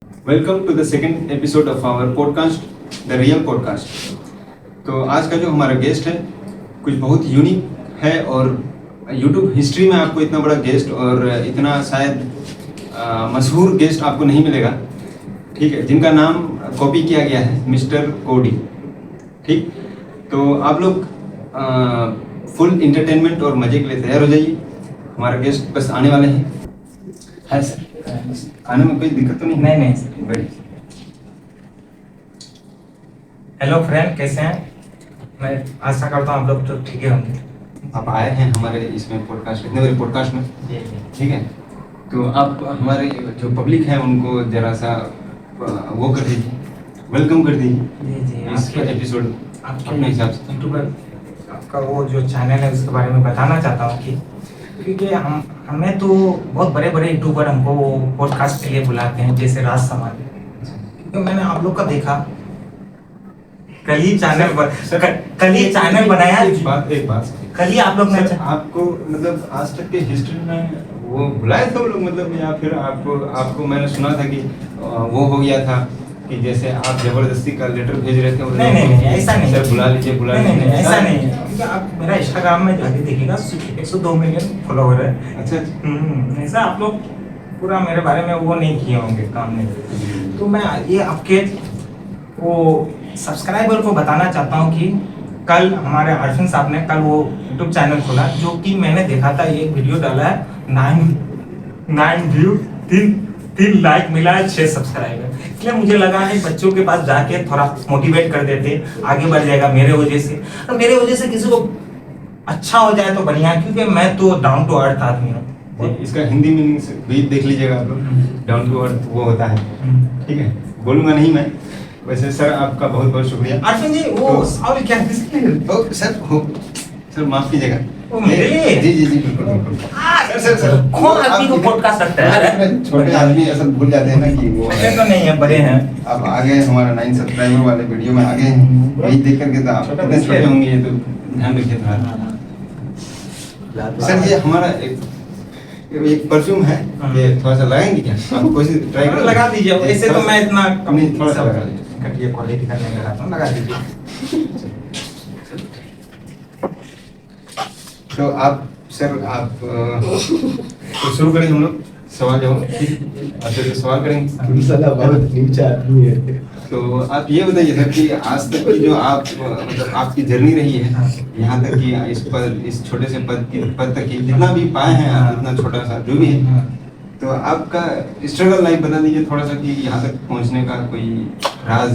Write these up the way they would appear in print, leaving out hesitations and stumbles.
Welcome to the second episode of our podcast the real podcast. तो आज का जो हमारा गेस्ट है कुछ बहुत यूनिक है और यूट्यूब हिस्ट्री में आपको इतना बड़ा गेस्ट और इतना शायद मशहूर गेस्ट आपको नहीं मिलेगा, ठीक है, जिनका नाम कॉपी किया गया है मिस्टर कोडी। ठीक, तो आप लोग फुल इंटरटेनमेंट और मजे के लिए तैयार हो जाइए। हमारा गेस्ट बस आने वाले हैं। है सर, आने में कोई दिक्कत तो नहीं? नहीं सर। बड़ी हेलो फ्रेंड, कैसे हैं? मैं आशा करता हूँ आप लोग तो ठीक ही होंगे। आप आए हैं हमारे इसमें पॉडकास्ट, इतने बड़े पॉडकास्ट में, ठीक है, तो आप हमारे जो पब्लिक है उनको जरा सा वो कर दीजिए, वेलकम कर दीजिए जी इस एपिसोड अपने हिसाब से। यूट्यूबर आपका वो जो चैनल है उसके बारे में बताना चाहता हूँ कि क्योंकि हमें तो बहुत बड़े बड़े यूट्यूबर हमको पॉडकास्ट के लिए बुलाते हैं, जैसे राज समाज। क्योंकि मैंने आप लोग का देखा, कल ही चैनल बनाया। एक बात कल ही आप लोग ने आपको मतलब आज तक के हिस्ट्री में वो बुलाए थे वो लोग, मतलब या फिर आपको मैंने सुना था कि वो हो गया था कि जैसे आप जबरदस्ती का लेटर भेज रहे थे। नहीं, ऐसा नहीं। सर बुला लीजिए नहीं, ऐसा नहीं है। क्योंकि आप मेरा इंस्टाग्राम में जाके देखिएगा 102 मिलियन फॉलोवर है। अच्छा, ऐसा आप लोग पूरा मेरे बारे में वो नहीं किए होंगे, काम नहीं। तो मैं ये आपके वो सब्सक्राइबर को बताना चाहता हूँ कि कल हमारे अर्जुन साहब ने कल वो यूट्यूब चैनल खोला, जो कि मैंने देखा था, एक वीडियो डाला है, 9 व्यू, 3 लाइक मिला है, 6 सब्सक्राइबर। इसलिए मुझे लगा कि बच्चों के पास जाके थोड़ा मोटिवेट कर देते, आगे बढ़ जाएगा मेरे वजह से। और मेरे वजह से किसी को अच्छा हो जाए तो बढ़िया, क्योंकि मैं तो डाउन टू अर्थ आदमी हूँ। इसका हिंदी मीनिंग भी देख लीजिएगा आप लोग, डाउन टू अर्थ वो होता है, ठीक है, बोलूँगा नहीं मैं। वैसे सर आपका बहुत बहुत शुक्रिया। अर्जुन जी वो सवाल क्या है? सर माफ कीजिएगा। जी बिल्कुल। सर कौन आदमी को पॉडकास्ट रखता है? छोटे आदमी ऐसा भूल जाते हैं ना कि वो तो नहीं है, बड़े हैं। अब आगे हमारा 9 सब्सक्राइबर वाले वीडियो में आगे हैं, यही देख करके तो आप कितने छोटे होंगे ये तो ध्यान रखिए थोड़ा। सर ये हमारा एक परफ्यूम है, ये थोड़ा सा लगाएंगे क्या? आप कोशिश ट्राई करो, लगा दीजिए। ऐसे तो मैं इतना नहीं, थोड़ा सा लगा लीजिए। घटिया क्वालिटी का नहीं लगाता हूँ, लगा दीजिए। तो आप सर तो शुरू करें हम लोग सवाल जवाब। आपसे तो सवाल करेंगे। बहुत नीचा आदमी है। तो आप ये बताइए सर कि आज तक की जो आप मतलब आपकी जर्नी रही है यहाँ तक कि इस छोटे से पद तक की जितना भी पाए हैं आप, इतना छोटा सा जो भी है, तो आपका स्ट्रगल लाइफ बता दीजिए थोड़ा सा कि यहाँ तक पहुँचने का कोई राज।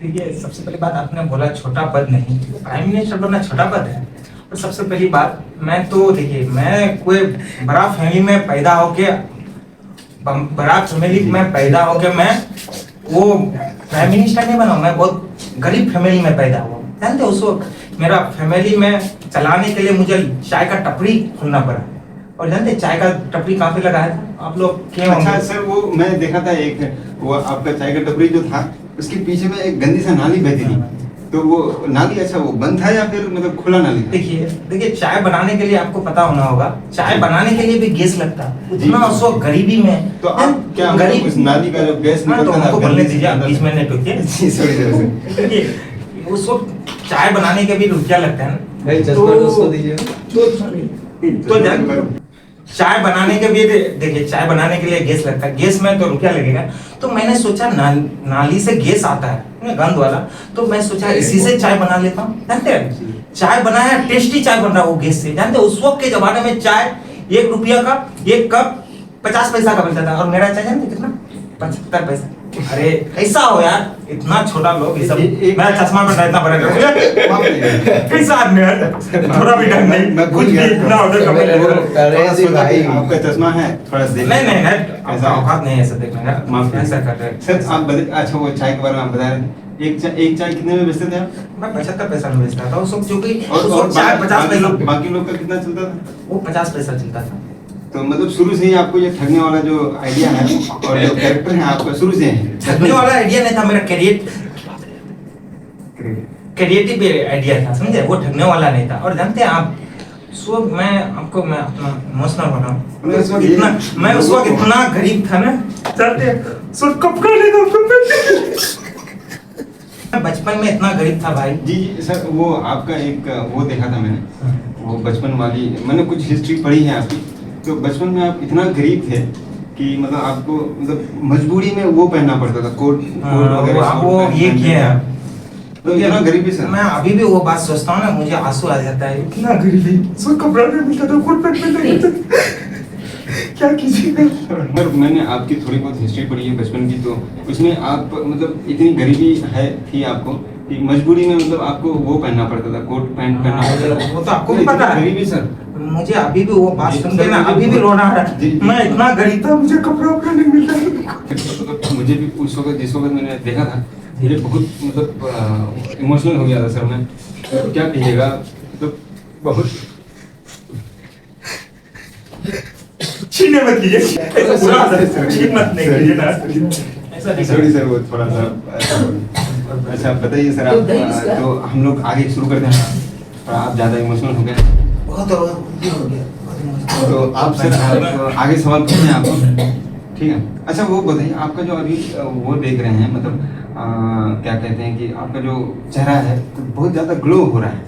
देखिए, सबसे पहली बात आपने बोला छोटा पद नहीं, प्राइम मिनिस्टर बनना छोटा पद है। और सबसे पहली बात, मैं तो देखिए मैं कोई बड़ा फैमिली में पैदा होके मैं वो प्राइम मिनिस्टर नहीं बना। मैं बहुत गरीब फैमिली में पैदा हुआ, जानते हो। उस वक्त मेरा फैमिली में चलाने के लिए मुझे चाय का टपरी खोलना पड़ा। और जानते चाय का टपरी कहाँ पे लगाया था आप लोग? क्या अच्छा सर, वो मैं देखा था एक वो आपका चाय का टपरी जो था उसके पीछे में एक गंदी सा नाली बहती थी, तो वो नाली अच्छा वो बंद था या फिर मतलब खुला नाली था? देखिए चाय बनाने के लिए आपको पता होना होगा, चाय बनाने के लिए भी गैस लगता है उतना उस वक्त गरीबी में। तो आप क्या गरीब उस नाली का जो गैस तो निकलता हमको था बोलने दीजिए, आप बीच में नहीं टोकिए। Sorry sir. उस वक्त चाय बनाने के भी रुपया लगता है ना, भाई चश्मा उसको दीजिए। तो चाय बनाने के भी देखिए, चाय बनाने के लिए गैस लगता है, गैस में तो रुपया लगेगा। तो मैंने सोचा नाली से गैस आता है गंद वाला, तो मैं सोचा इसी से चाय बना लेता हूँ। जानते हैं चाय बनाया, टेस्टी चाय बन रहा वो गैस से। जानते उस वक्त के जमाने में चाय 1 रुपया का 1 कप 50 पैसा का मिलता था, और मेरा चाय जानते कितना? 75 पैसा। अरे कैसा हो यार, इतना छोटा लोग ये सब। मेरा चश्मा पहना इतना बड़ा कैसा आदमी है, थोड़ा भी ढंग नहीं। मैं कुछ भी इतना ऑर्डर कर भाई आपका चश्मा है थोड़ा देख नहीं ऐसा औकात नहीं है ऐसा देखने का। माफ ऐसा कर रहे सर। आप अच्छा वो चाय के बारे में आप बता रहे हैं, एक चाय कितने में बेचते थे आप? मैं 75 पैसा में बेचता था उस वक्त, जो कि और चाय 50 पैसा, बाकी लोग का कितना चलता था? वो 50 पैसा चलता था। तो मतलब शुरू से ही आपको ये ठगने वाला जो आइडिया है और जो कैरेक्टर है आपका शुरू से है? ठगने वाला आइडिया नहीं था, मेरा क्रिएटिव आइडिया था, समझे? वो ठगने वाला नहीं था। और जानते हैं आप सुबह मैं अपना इमोशनल बना हूँ। मतलब मैं उस वक्त इतना गरीब था ना, चलते सुन कपड़ा लेगा मैं बचपन में इतना गरीब था भाई। जी जी सर, वो आपका एक वो देखा था मैंने, वो बचपन वाली, मैंने कुछ हिस्ट्री पढ़ी है आपकी। तो बचपन में आप इतना गरीब थे कि मतलब आपको मतलब मजबूरी में वो पहनना पड़ता था, कोट वगैरह। वो ये किया है तो इतना गरीबी सर। मैं अभी भी वो बात सोचता हूँ ना, मुझे आंसू आ जाता है। इतना गरीबी, सो कपड़ा नहीं मिलता था, कोट पैंट मिलता था। क्या कीजिएगा। पर मैंने आपकी थोड़ी बहुत हिस्ट्री पढ़ी है बचपन की, तो उसमें आप मतलब इतनी गरीबी थी आपको कि मजबूरी में मतलब आपको वो पहनना पड़ता था, कोट पैंट पहनना पड़ता था। वो तो आपको भी पता है। गरीबी सर, मुझे अभी भी वो बात जी, सुन के सर, ना मुझे अभी भी बहुत- रोना आ रहा जी, है। जी। मैं इतना गरीब था, मुझे कपड़ा उपड़ा नहीं मिलता। तो मुझे भी उस वक्त, जिस वक्त मैंने देखा था, मुझे बहुत मतलब इमोशनल हो गया था सर मैं। तो क्या कहिएगा, तो बहुत छीने मत कीजिए, ऐसा बुरा है, छीन मत नहीं कीजिए ना, ऐसा नहीं सॉरी सर, वो थोड़ा सा अच्छा बताइए सर आप। तो हम लोग आगे शुरू करते हैं, और आप ज़्यादा इमोशनल हो गए बहुत हो गया। तो आप सर आगे सवाल पूछते हैं आपको, ठीक है। अच्छा वो बताइए, आपका जो अभी वो देख रहे हैं मतलब क्या कहते हैं कि आपका जो चेहरा है तो बहुत ज़्यादा ग्लो हो रहा है,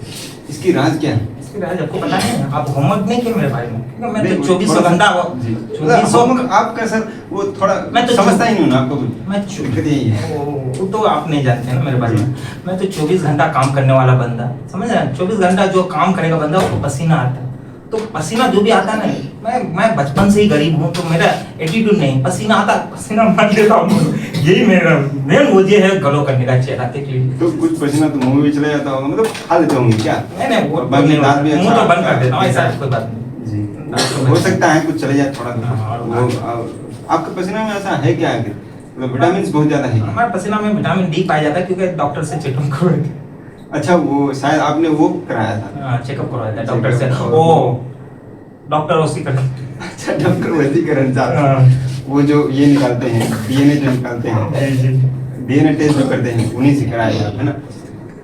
इसकी राज क्या है? इसके राज आपको पता है? आप होमवर्क नहीं किए मेरे बारे में, क्योंकि मैं नहीं, तो 24 थोड़ा- घंटा जी। 24 मतलब आपका सर वो थोड़ा मैं तो समझता ही नहीं हूँ ना आपको कुछ। मैं दिक्कत यही है। वो तो आप नहीं जानते हैं ना मेरे बारे में। मैं तो 24 घंटा काम करने वाला बंदा, समझ रहे हैं? 24 घंटा जो काम करेगा बंदा, उसको पसीना आता है। तो पसीना जो भी आता है ना, मैं बचपन से ही गरीब हूँ, तो मेरा एटीट्यूड नहीं, पसीना आता, पसीना मार लेता हूँ। यही मेरा मेन वजह है ग्लो करने का, चेहरा देख लीजिए। तो कुछ पसीना तो मुंह में भी चला जाता होगा, मतलब खा लेते होंगे क्या? नहीं वो बाकी नहीं दांत भी होता। मुंह अच्छा तो बंद कर आपका देता हूँ, ऐसा है। कोई बात नहीं। जी, हो सकता है कुछ चले जाए थोड़ा हाँ, वो आपके पसीना में ऐसा है क्या आखिर? मतलब विटामिन बहुत ज्यादा है क्या? हमारे पसीना में विटामिन डी पाया जाता है, क्योंकि डॉक्टर से चेकअप करवाए थे। अच्छा, वो शायद आपने वो कराया था। चेकअप करवाया था डॉक्टर से। Checkup ओ डॉक्टर उसी कर अच्छा, डॉक्टर वैदिकरण साहब, हाँ। वो जो ये निकालते हैं, डीएनए जो निकालते हैं, डीएनए टेस्ट जो करते हैं, उन्हीं से कराया था, है ना?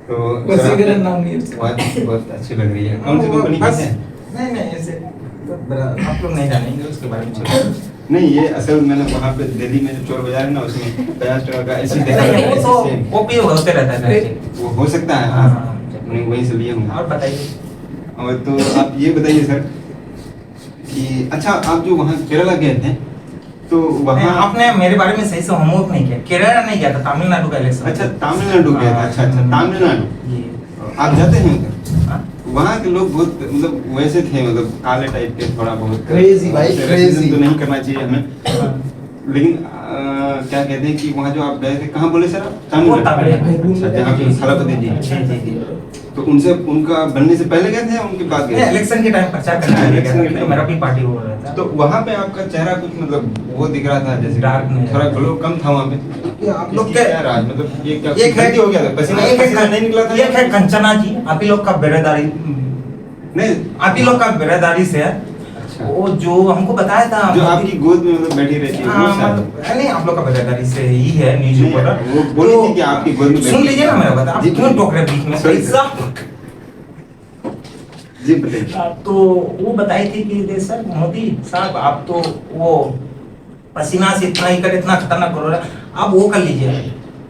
तो वैदिकरण नाम नहीं है उसका। बहुत अच्छी लग रही है। कौन सी कंपनी की है? नहीं ऐसे आप लोग नहीं जानेंगे उसके बारे में। छोड़ो। नहीं, ये असल मैंने वहाँ पे दिल्ली में जो चोर बाजार है ना, उसमें 50 टका का ऐसे देखा नहीं, वो तो था, वो भी होते रहता है ऐसे। वो हो सकता है। हाँ, हाँ, हाँ। वहीं से लिए होंगे। और बताइए। और तो आप ये बताइए सर कि अच्छा, आप जो वहाँ केरला गए थे तो नहीं, वहाँ आपने मेरे बारे में सही से होमवर्क नहीं किया। केरला नहीं गया था, तमिलनाडु का इलेक्शन। अच्छा, तमिलनाडु गए थे। अच्छा अच्छा, तमिलनाडु ये आप जाते हैं उधर? हाँ? वहाँ के लोग बहुत मतलब वैसे थे, मतलब काले टाइप के, थोड़ा बहुत Crazy भाई, ऐसे crazy। racism तो नहीं करना चाहिए हमें, लेकिन क्या कहते हैं कि वहाँ जो आप गए थे, कहाँ बोले सर आप? वो तमिलनाडु। अच्छा, जहाँ पे थलापति जी हैं। तो उनसे उनका बनने से पहले गए थे या उनके बाद नहीं, गए थे? इलेक्शन के टाइम प्रचार करने के लिए गया था, इलेक्शन के क्योंकि टाइम। मेरा भी पार्टी हो रहा था। तो वहाँ पे आपका चेहरा कुछ मतलब वो दिख रहा था, जैसे Dark नहीं थोड़ा है। ग्लो कम था वहाँ पे। ये आप लोग इसकी के क्या राज, मतलब ये क्या एक है गलती हो गया था? पसीना पसीना नहीं निकला था? एक है कंचना जी, आप ही लोग का बेरेदारी, नहीं, आप ही लोग का बेरेदारी से है। अच्छा। वो जो हमको बताया था, जो आपकी गोद में मतलब बैठी रहती है, वो हाँ, शायद। मतलब नहीं, आप लोग का बेरेदारी से ही है न्यूज नहीं, रिपोर्टर। वो बोली थी कि आपकी गोद में सुन बैठी लीजिए ना मेरा बात, आप जी, क्यों टोक रहे बीच में? Sorry, sir। ऐसा जी बताइए। तो वो बताई थी कि सर मोदी साहब, आप तो वो पसीना से इतना ही कर, इतना खतरनाक करो रहा, आप वो कर लीजिए,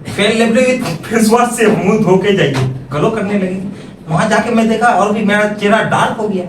फेल लेबरे फेस वॉश से मुंह धो के जाइए। गलो करने लगी। वहां जाके मैं देखा और भी मेरा चेहरा डार्क हो गया।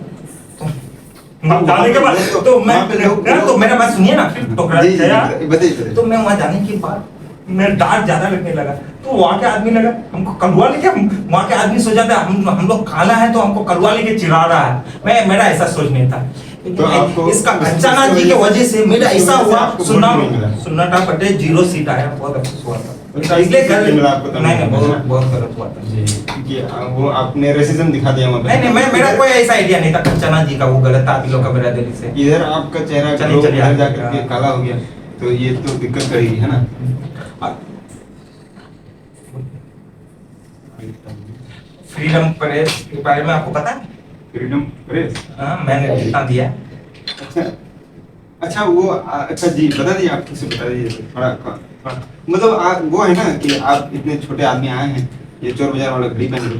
तो जाने के बाद तो मैं वहाँ पे लोग- तो मेरा बात सुनिए ना, फिर टोकरा जी, जी, गया। बताइए। तो मैं वहां जाने के बाद मैं डार्क ज्यादा लगने लगा। तो वहां के आदमी लगा हमको कलुआ लेके, वहां के आदमी सोचा था हम लोग काला है तो हमको कलुआ लेके चिढ़ा रहा है। मेरा ऐसा सोच नहीं था। तो आपको इसका कंचना जी के वजह से मेरा ऐसा हुआ। आपको सुनना वोट नहीं मिला। सुन्नाटा पटे 0 सीट आया, बहुत अफसोस हुआ था। तो इसलिए सीट नहीं मिला आपको नहीं तमिलनाडु में? बहुत गलत हुआ था। जी, कि वो आपने रेसिज्म दिखा दिया वहाँ पे। नहीं मेरा कोई ऐसा आइडिया नहीं था कंचना जी का, वो गलत था आप लोग का बेरादरी से। इधर आपका चेहरा चलिए, ग्लो, चलिए, उधर जाकर के हाँ। काला हो गया, तो ये तो दिक्कत करेगी, है ना? फ्रीडम प्रेस के बारे में आपको पता है? Freedom press. हाँ, मैंने कितना दिया। अच्छा अच्छा, वो अच्छा जी, बता दीजिए, आप किसे बता दीजिए थोड़ा मतलब वो है ना कि आप इतने छोटे आदमी आए हैं, ये चोर बाजार वाला घड़ी पहन के,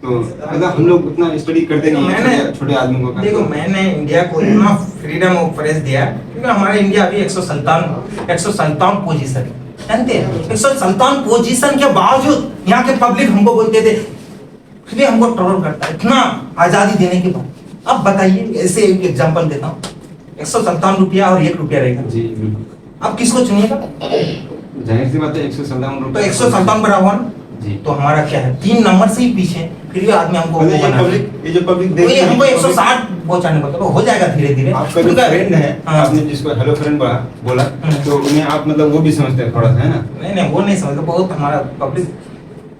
तो मतलब हम लोग उतना स्टडी करते नहीं हैं छोटे आदमियों को। देखो मैंने इंडिया को इतना फ्रीडम ऑफ प्रेस दिया क्योंकि हमारा इंडिया अभी 157 पोजीशन है, जानते हैं 157 पोजीशन के बावजूद यहाँ के पब्लिक हमको बोलते थे, फिर भी हमको ट्रोल करता है इतना आजादी देने के बाद। अब बताइए, ऐसे एक एग्जांपल देता हूँ, 157 रुपया और 1 रुपया रहेगा जी बिल्कुल। अब किसको चुनिएगा? जाहिर सी बात है 157 तो रुपये 157 बराबर ना जी। तो हमारा क्या है 3 नंबर से ही पीछे, फिर भी आदमी हमको मतलब ये जो पब्लिक देख रही है, हमको 160 पहुंचाने को तो हो जाएगा धीरे धीरे। आपका जो फ्रेंड है, आपने जिसको हेलो फ्रेंड बोला तो उन्हें आप मतलब वो भी समझते हैं थोड़ा सा, है ना? नहीं वो नहीं समझते, बहुत हमारा पब्लिक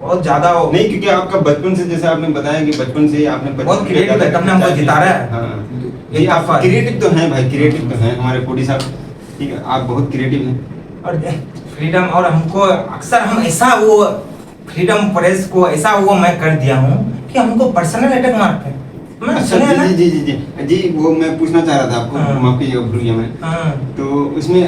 बहुत ज्यादा नहीं, क्योंकि आपका बचपन से, जैसे आपने बताया कि बचपन से ही आपने बहुत क्रिएटिव है, हमने हमको जिता रहा है। हाँ, ये आप क्रिएटिव तो हैं भाई, क्रिएटिव तो हैं हमारे कोडी साहब, ठीक है, आप बहुत क्रिएटिव हैं। और फ्रीडम, और हमको अक्सर हम ऐसा वो फ्रीडम प्रेस को ऐसा वो मैं कर दिया हूँ कि हमको पर्सनल अटैक मारते हैं। मैं अच्छा सुना है ना? जी, वो मैं पूछना चाह रहा था आपको, हाँ। माफ कीजिएगा भूल गया मैं। हाँ। तो उसमें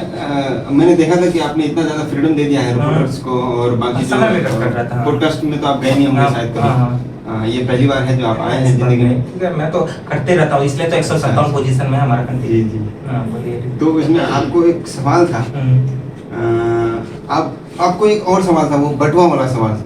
मैंने देखा था कि आपने इतना ज्यादा फ्रीडम दे दिया है रिपोर्टर्स को और बाकी जो पर्सनल अटैक कर रहा था। पॉडकास्ट में तो आप गए नहीं होंगे हाँ, शायद हाँ, कभी। ये पहली बार है जो आप आए हैं जिंदगी में। ठीक है, मैं तो करते रहता हूँ, इसलिए तो 157 पोजीशन में है हमारा कंट्री। जी। हाँ, बोलिए। तो उसमें आपको एक सवाल था, आपको एक और सवाल था, वो बटुआ वाला सवाल।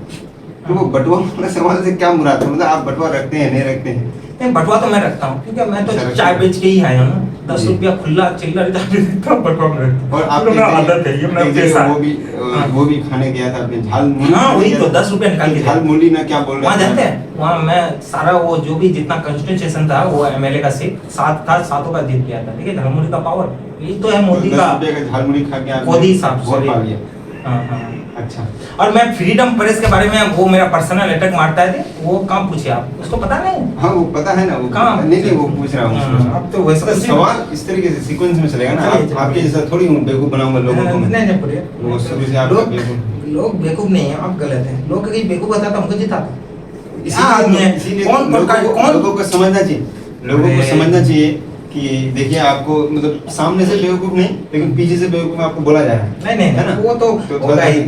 तो वो बटुआ वाला सवाल से क्या मुराद है? मतलब आप बटुआ रखते हैं, नहीं रखते हैं? नहीं, बटुआ तो मैं रखता हूँ क्योंकि मैं तो अच्छा, चाय बेच के ही आया हूँ ना। 10 जी। रुपया खुला चिल्लर बटुआ में रखता हूँ। और आप मेरा आदत है, ये मेरा पेशा है। वो भी खाने गया था आपने, झाल मूली। हाँ, वही तो 10 रुपया निकाल के झाल मूली ना क्या बोल रहे वहाँ जानते हैं, वहाँ मैं सारा वो जो भी जितना कंस्टिट्यूशन था वो एमएलए का सीट 7 था, 7 का जीत गया था। ठीक है, धर्मपुरी का पावर ये तो है मोदी का। 10 रुपये का झाल मूली खा के आप मोदी साहब वोट पा गया। हाँ। अच्छा, और मैं फ्रीडम प्रेस के बारे में, वो मेरा पर्सनल अटैक मारता है, वो कहाँ पूछे आप, उसको पता नहीं? हाँ वो पता है ना, वो कहाँ? नहीं वो पूछ रहा हूँ। अब तो वैसे मतलब सवाल इस तरीके से सीक्वेंस में चलेगा ना, आपके जैसा थोड़ी हूँ बेवकूफ बनाऊंगा लोगों को मैं। वो शुरू से आपका बेवकूफ। लोग बेवकूफ नहीं है, आप गलत हैं। लोग कहीं बेवकूफ होता तो हमको जिताता। इसीलिए लोगों को समझना चाहिए, लोगों को समझना चाहिए कि देखिए आपको मतलब सामने से बेवकूफ नहीं, लेकिन पीछे से बेवकूफ आपको बोला जा रहा है। नहीं है ना? वो तो होगा ही,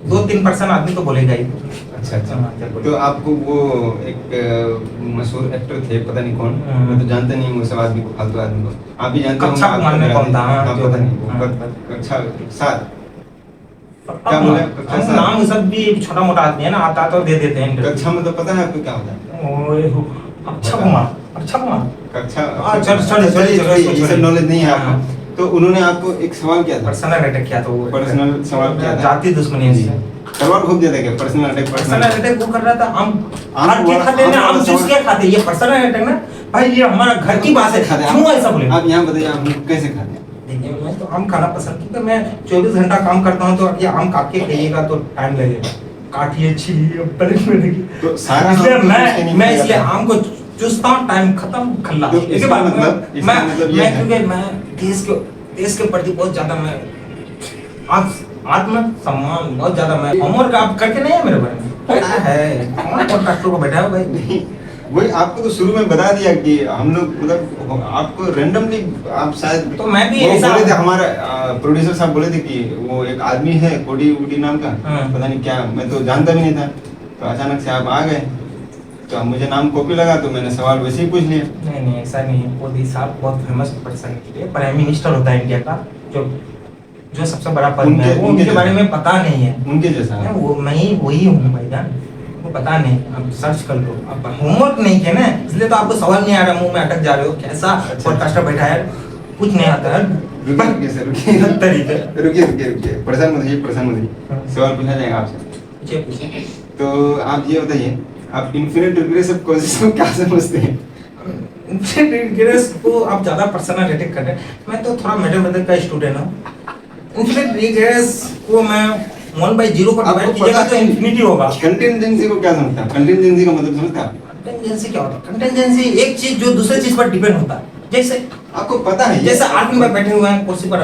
2-3% आदमी तो बोलेगा ही। अच्छा। हाँ, तो आपको वो एक मशहूर एक्टर थे, पता नहीं कौन, मैं तो जानता नहीं वो सब आदमी को, फालतू आदमी को। आप भी जानते कक्षा कुमार में कौन था? पता नहीं, कक्षा 7 क्या बोले? कक्षा 7 नाम सब भी छोटा मोटा आदमी है ना, आता तो दे देते हैं। कक्षा मतलब पता है आपको क्या होता है? अच्छा कुमार कक्षा चल ये सब नॉलेज नहीं है आपको। तो उन्होंने आपको एक सवाल किया था, पर्सनल अटैक किया था। वो पर्सनल सवाल किया था, जाति दुश्मनी जी। से सवाल खूब दिया था क्या? पर्सनल अटैक वो कर रहा था। हम आम आम के खाते हैं, आम जूस क्या खाते हैं? ये पर्सनल अटैक ना भाई, ये हमारा घर की बात है। क्यों ऐसा बोले? आप यहाँ बताइए, आप कैसे खाते हैं? देखिए, मैं तो आम खाना पसंद, क्योंकि मैं 24 घंटा काम करता हूँ, तो ये आम काट के खाइएगा तो टाइम लगेगा, काटिए छीलिए पलट में लगी। तो सारा इसलिए मैं इसलिए आम को चूसता हूँ, टाइम खत्म, खल्ला। तो इसके बाद मतलब मैं ये है। क्योंकि मैं देश के प्रति बहुत ज्यादा मैं आत्म सम्मान बहुत ज्यादा मैं होमवर्क आप करके नहीं है मेरे बारे में, पता है कौन पॉडकास्टर को बैठा है भाई। नहीं, वही आपको तो शुरू में बता दिया कि हम लोग मतलब आपको रैंडमली आप शायद, तो मैं भी वो ऐसा बोले थे, हमारा प्रोड्यूसर साहब बोले थे कि वो एक आदमी है कोडी उडी नाम का, हाँ। पता नहीं क्या, मैं तो जानता भी नहीं था। तो अचानक से आप आ गए, तो मुझे नाम कॉपी लगा, तो मैंने सवाल वैसे ही पूछ लिया। नहीं ऐसा नहीं है। मोदी साहब बहुत फेमस पर्सन है, प्राइम मिनिस्टर होता है इंडिया का, जो सबसे बड़ा पद में है। वो उनके बारे में पता नहीं है। उनके जैसा है। वो मैं ही वही हूँ भाईजान, वो पता नहीं, आप सर्च कर लो। आप होमवर्क नहीं किया ना, इसलिए तो आपको सवाल नहीं आ रहा, मुंह में अटक जा रहे हो। कैसा पॉडकास्टर बैठा है, कुछ नहीं आता है। रुकिए, परेशान मत होइए। सवाल पूछा जाएगा आपसे। तो आप ये बताइए, आप इन्फिनिट रिग्रेसिव कोशिश को क्या समझते हैं? इन्फिनिट रिग्रेस को आप ज्यादा पर्सनल अटैक कर रहे हैं। मैं तो थोड़ा मैथमेटिक्स का स्टूडेंट हूँ। इन्फिनिट रिग्रेस को मैं 1/0 पर डिवाइड कीजिएगा तो इन्फिनिटी होगा। कंटिजेंसी को क्या समझते हैं? कंटिजेंसी का मतलब समझते हैं? कंटिजेंसी क्या होता है? कंटिजेंसी एक चीज जो दूसरे चीज पर डिपेंड होता है। जैसे आपको पता है, जैसे आदमी में बैठे हुए हैं कुर्सी पर,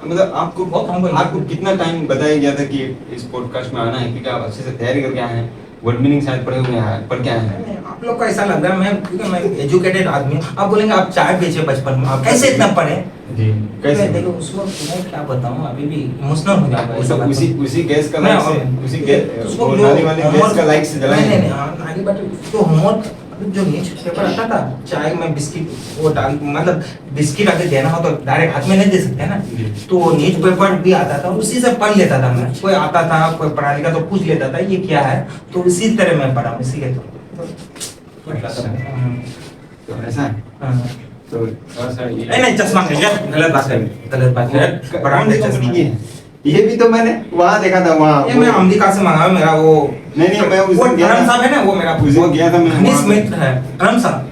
मतलब आपको कितना टाइम बताया गया था कि इस पॉडकास्ट में आना है, क्योंकि आप अच्छे से तैयारी करके आए हैं, वर्ड मीनिंग शायद पढ़े हुए हैं, पढ़ के आए हैं। आप लोग को ऐसा लग रहा है मैं, क्योंकि मैं एजुकेटेड आदमी हूँ, आप बोलेंगे आप चाय बेचे बचपन में, आप कैसे इतना पढ़े? जी कैसे? मैं देखो उस वक्त मैं क्या बताऊँ, अभी भी इमोशनल हो जाऊंगा ऐसा बात उसी गैस का मैं लाइक से, और- उसी गैस उसको वो जो नाली वाले गैस homework- का लाइक से जलाए नहीं हैं। हाँ नाली बट जो होमवर्क जो न्यूज पेपर आता था, चाय में बिस्किट वो डाल, मतलब बिस्किट अगर देना हो तो डायरेक्ट हाथ में नहीं दे सकते ना, जी। तो न्यूज पेपर भी आता था, उसी से पढ़ लेता था मैं। कोई आता था कोई पढ़ाने का तो पूछ लेता था ये क्या है, तो इसी तरह मैं पढ़ा हूँ, इसीलिए तो तो ऐसा है। हाँ। तो थोड़ा सा ये नहीं चश्मा नहीं है, गलत बात है, गलत बात है, बड़ा कौन सी चश्मा कंपनी की है? ये भी तो मैंने वहाँ देखा था, वहाँ ये मैं अमेरिका से मंगाया, मेरा वो नहीं, मैं उस वो दिन गया धर्म था। साहब है ना, वो मेरा उस दिन गया था मैं घनिष्ठ वहाँ। मित्र है धर्म साहब,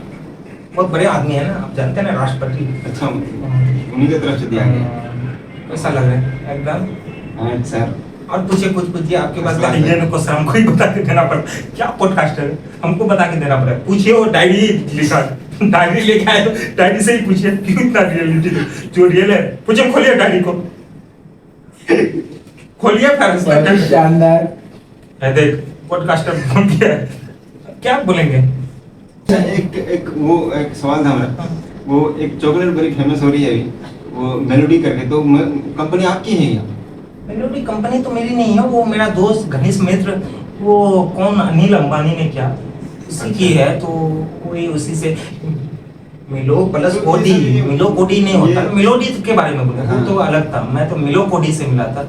बहुत बड़े आदमी है ना, आप जानते हैं ना, राष्ट्रपति। अच्छा उन्हीं की तरफ से दिया गया। कैसा लग रहा है एकदम? हाँ सर। और पूछिए, कुछ पूछिए, आपके पास सवाल इंडियन को सर हमको ही बता के देना पड़ा, क्या पॉडकास्टर है, हमको बता के देना पड़ा। पूछिए, वो डायरी लिखा, डायरी लेके आए तो डायरी से ही पूछिए क्यों इतना रियलिटी जो रियल है, पूछिए, खोलिए डायरी को, खोलिए फिर उसका बहुत शानदार। है, देख पॉडकास्टर बोल दिया है, क्या बोलेंगे? एक वो एक सवाल था मेरा, वो एक चॉकलेट बड़ी फेमस हो रही है अभी, वो मेलोडी करके, तो कंपनी आपकी है क्या? मेलोडी कंपनी तो मेरी नहीं है, वो मेरा दोस्त घनिष्ठ मित्र, वो कौन अनिल अंबानी ने क्या उसी की है, तो वही उसी से मिलो प्लस तो कोडी, ये- मिलो कोडी नहीं होता, ये- मेलोडी के बारे में बोला, वो हाँ। तो अलग था, मैं तो मिलो कोडी से मिला था।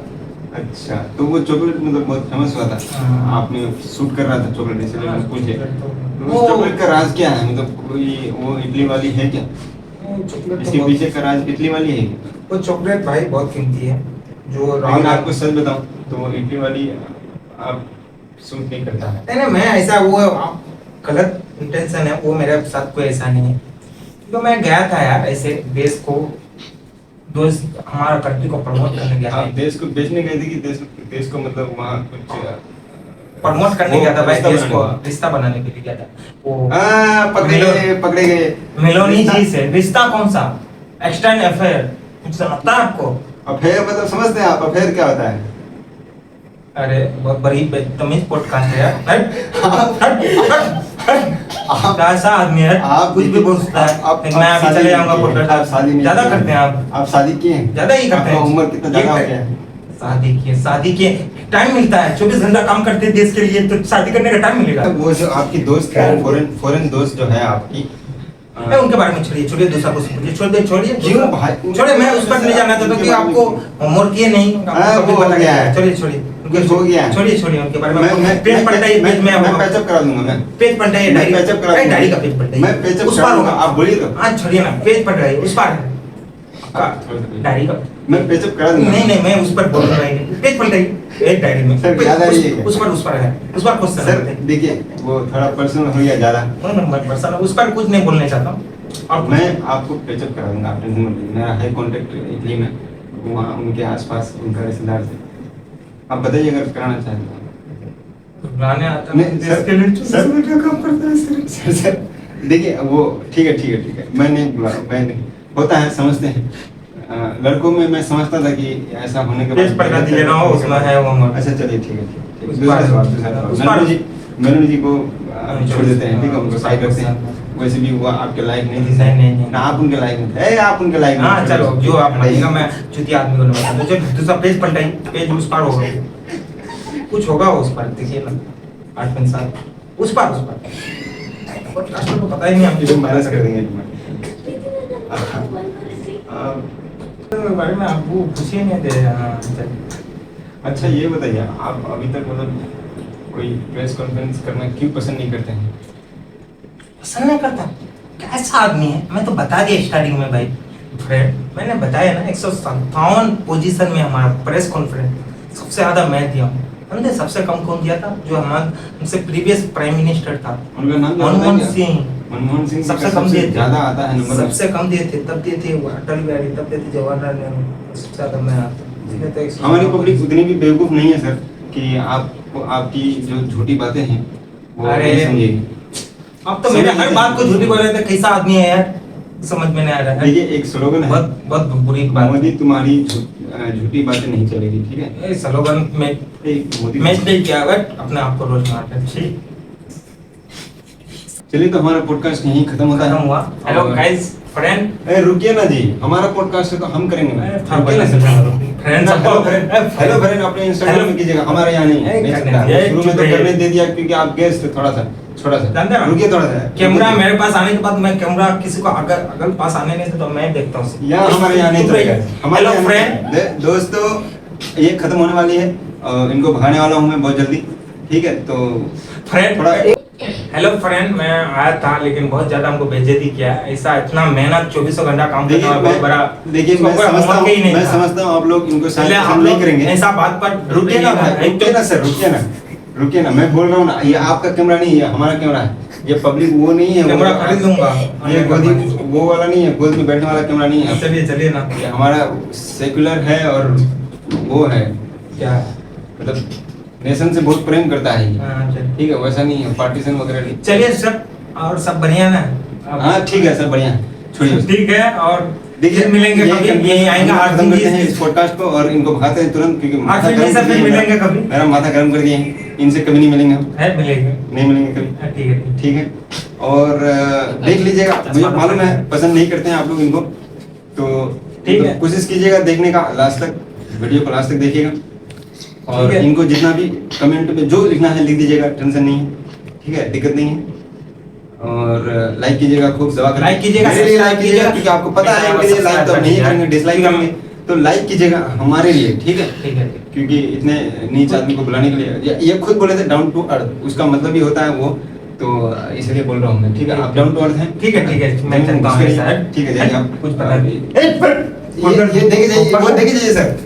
अच्छा, तो वो चॉकलेट मतलब बहुत फेमस हुआ था, हाँ। आपने शूट कर रहा था चॉकलेट, इसलिए हाँ, मैं पूछे तो तो उस चॉकलेट का राज क्या है, मतलब कोई वो इटली वाली है क्या? वो चॉकलेट तो इसके बहुत- पीछे का राज इटली वाली है क्या? वो चॉकलेट भाई बहुत कीमती है, जो लेकिन आपको सच बताऊं तो वो इटली वाली आप शूट नहीं करता है। नहीं नहीं, मैं ऐसा वो आप गलत इंटेंशन है, वो मेरे साथ कोई ऐसा नहीं है। तो मैं गया था यार ऐसे देश को, दोस्त हमारा कंट्री को प्रमोट करने गया आप था, देश को बेचने गए थे कि देश को मतलब वहाँ कुछ प्रमोट करने वो गया था भाई, रिश्ता देश बनाने को वाला। रिश्ता बनाने के लिए गया था। वो पकड़े गए मेलोनी रिश्ता- जी से रिश्ता कौन सा, एक्सटर्न अफेयर कुछ आता है आपको? अफेयर मतलब समझते हैं आप अफेयर क्या होता है? अरे बहुत बड़ी बदतमीज पॉडकास्ट है यार, आप- कैसा आदमी है, आप कुछ भी बोलता है। आप मैं अभी शादी चले जाऊंगा नहीं किए, पॉडकास्ट, आप शादी नहीं ज्यादा किए। करते हैं आप, आप शादी किए हैं? ज्यादा ही करते हैं। आपका उम्र कितना ज्यादा हो ये- गया है? शादी किए टाइम मिलता है, 24 घंटा काम करते हैं देश के लिए, तो शादी करने का टाइम मिलेगा? वो जो आपकी दोस्त है, फॉरेन दोस्त जो है आपकी, मैं उनके बारे में छोड़िए दूसरा क्वेश्चन पूछिए, छोड़िए क्यों भाई? छोड़िए, मैं उस पर नहीं जानना चाहता कि आपको होमवर्क किए नहीं, हाँ, आपको वो कभी हो पता गया नहीं। है। छोड़िए कुछ हो गया है। छोड़िए उनके बारे में, मैं पेज पलटाइए, पेज में मैं पैचअप करा दूंगा मैं। पेज पलटाइए, मैं पैचअप करा दूंगा। डायरी का पेज पलटाइए, मैं पैचअप उस करा पार दूंगा, होगा, आप बोलिए तो। हाँ छोड़िए ना, पेज पलटाइए, उस पार है डायरी का, मैं पैचअप करा दूंगा। नहीं मैं उस पर बोल रहा हूँ, पेज पलटाइए एक डायरी में, सर, याद आ रही है क्या? उस पर है, उस पर क्वेश्चन सर देखिए वो थोड़ा पर्सनल हो गया ज्यादा, पर्सन, उस पर कुछ नहीं बोलने चाहता हूँ। और मैं आपको पैचअप करा दूंगा, आप टेंशन मत लीजिए। मेरा है कॉन्टेक्ट इटली में, वहाँ उनके आसपास उनका रिश्तेदार से, आप बताइए अगर कराना चाहें तो। बुलाने आता नहीं, है सर, देश के लिए, सर, जो काम करता है सर। सर देखिए वो ठीक है, मैं नहीं बुला, मैं नहीं, होता है समझते हैं। लड़कों में मैं समझता था कि ऐसा होने के पेज पलटा दिए ना हो, उसमें है वो मत। अच्छा चलिए ठीक है। उस दूसरा बार- सवाल, उस बार- मेनू जी को छोड़ देते हैं, ठीक है, उनको साइड रखते हैं। वैसे भी वो आपके लायक नहीं थी, नहीं। ना आप उनके लायक नहीं थे, आप उनके लायक हाँ नहीं थे। चलो, जो आप बताइएगा, मैं चुतिया आदमी को नहीं बताता। चलो दूसरा पेज पलटाइए, पेज उस पार होगा, कुछ होगा उस पर, देखिए ना 8 साल उस पार पॉडकास्टर को पता ही नहीं, ये तो हम माइनस कर देंगे तुम्हें। बारे में आप वो पूछिए नहीं दे। हाँ चलिए, अच्छा ये बताइए, आप अभी तक मतलब कोई प्रेस कॉन्फ्रेंस करना क्यों पसंद नहीं करते हैं? पसंद नहीं करता, कैसा आदमी है, मैं तो बता दिया स्टार्टिंग में भाई फ्रेंड, मैंने बताया ना 157 पोजीशन में हमारा प्रेस कॉन्फ्रेंस सबसे ज्यादा मैं दिया हूँ। हमने सबसे कम कौन दिया था, जो हमारे हमसे प्रीवियस प्राइम मिनिस्टर था उनका नाम क्या मनमोहन बताइए? सिंह, मनमोहन सिंह सबसे का कम सबसे दिए थे। ज्यादा आता है नंबर में। सबसे कम दिए थे, तब दिए थे वो अटल बिहारी, तब दिए थे जवाहरलाल नेहरू, सबसे ज्यादा मैं आता। इसलिए तो 157 हमारी पब्लिक उतनी भी बेवकूफ नहीं है सर कि आपको आपकी जो झूठी बातें हैं वो अरे, नहीं समझेगी। अब तो मेरे हर बात को झूठी बोल रहे थे, कैसा आदमी है यार, समझ में नहीं आ रहा है। देखिए एक स्लोगन है, बहुत बहुत बुरी बात। मोदी तुम्हारी झूठी बातें नहीं चलेगी, ठीक है। ए स्लोगन में मोदी मैच नहीं किया बट अपने आप को रोज मारते हैं, ठीक। चलिए, तो हमारा पॉडकास्ट यहीं खत्म होता है। खत्म हुआ। हेलो और- गाइस फ्रेंड, ए, रुकिए ना जी, हमारा पॉडकास्ट है तो हम करेंगे ना। रुकिए ना सर। फ्रेंड्स हेलो फ्रेंड अपने इंस्टाग्राम में कीजिएगा, हमारे यहाँ नहीं ए, नहीं करने सकता। दिया, शुरू में तो चुप रहिए। करने दे दिया क्योंकि आप गेस्ट थे, थोड़ा सा छोटा जानते सा। हैं? रुकिए थोड़ा सा। कैमरा मेरे पास आने के बाद मैं कैमरा किसी को अगर अगर पास आने नहीं देता तो मैं देखता हूँ। यहाँ हमारे यहाँ नहीं चलेगा। हमारे हेलो यहाँ फ्रेंड, नहीं। दोस्तों, ये खत्म होने वाली है और इनको भगाने वाला हूँ मैं बहुत जल्दी, ठीक है। तो फ्रेंड थोड़ा हेलो फ्रेंड, मैं आया था लेकिन बहुत ज्यादा हमको बेइज्जती किया। ऐसा इतना मेहनत 24 घंटा काम करना देखिए बहुत बड़ा। देखिए, इसको मैं कोई समझता होमवर्क ही नहीं हूँ, मैं था। समझता हूँ आप लोग इनको शायद इसलिए आप पसंद नहीं लोग करेंगे। ऐसा बात पर रुकिए ना भाई, एक तो- रुकिए ना सर, रुकिए ना, मैं बोल रहा हूँ ना, ये आपका कैमरा नहीं है, हमारा कैमरा है। ये पब्लिक वो नहीं है, कैमरा खरीद लूंगा। ये गोदी वो वाला नहीं है, गोद में बैठने वाला कैमरा नहीं है। चलिए चलिए ना। ये हमारा सेकुलर है और वो है, क्या है? मतलब नेशन से बहुत प्रेम करता है ये, हाँ, चलिए। ठीक है। वैसा नहीं है पार्टीशन वगैरह नहीं। चलिए सब और सब बढ़िया ना। हाँ ठीक है सर, बढ़िया, छोड़िए उसको। ठीक है। और देखिए, फिर मिलेंगे ये कभी, ये आएगा हम खत्म करते हैं आठ इस पॉडकास्ट को और इनको भगाते हैं तुरंत, क्योंकि माथा फिर गर्म से कर दिए फिर हैं मिलेंगे कभी। मेरा माथा गर्म कर दिए हैं, इनसे कभी नहीं मिलेंगे हम, है मिलेंगे। नहीं मिलेंगे कभी, हाँ, ठीक है। ठीक है। और देख लीजिएगा, मुझे मालूम है पसंद नहीं करते हैं आप लोग इनको, तो ठीक है। कोशिश कीजिएगा देखने का, लास्ट तक वीडियो को लास्ट तक देखिएगा। और ठीक है। इनको जितना भी कमेंट में जो लिखना है लिख दीजिएगा, टेंशन नहीं है, ठीक है, दिक्कत नहीं है। और लाइक कीजिएगा, खूब दबा कर लाइक कीजिएगा, मेरे लिए लाइक सब्सक्राइब कीजिएगा, कीजिएगा। क्योंकि आपको पता है इनके लिए लाइक तो सब्सक्राइब नहीं कीजिएगा। करेंगे, डिसलाइक ठीक है। करेंगे, तो लाइक कीजिएगा हमारे लिए, ठीक है। ठीक है। क्योंकि इतने नीच आदमी को बुलाने के लिए, ये खुद बोले थे डाउन टू अर्थ, उसका मतलब ही होता है वो, तो इसलिए बोल रहा हूँ मैं, ठीक है। आप डाउन टू अर्थ हैं, ठीक है, ठीक है, मैं जानता हूँ उसके लिए- शायद। ठीक है, जाइए आप कुछ पता नहीं। ये देखे जाइए, वो देखे जाइए सर,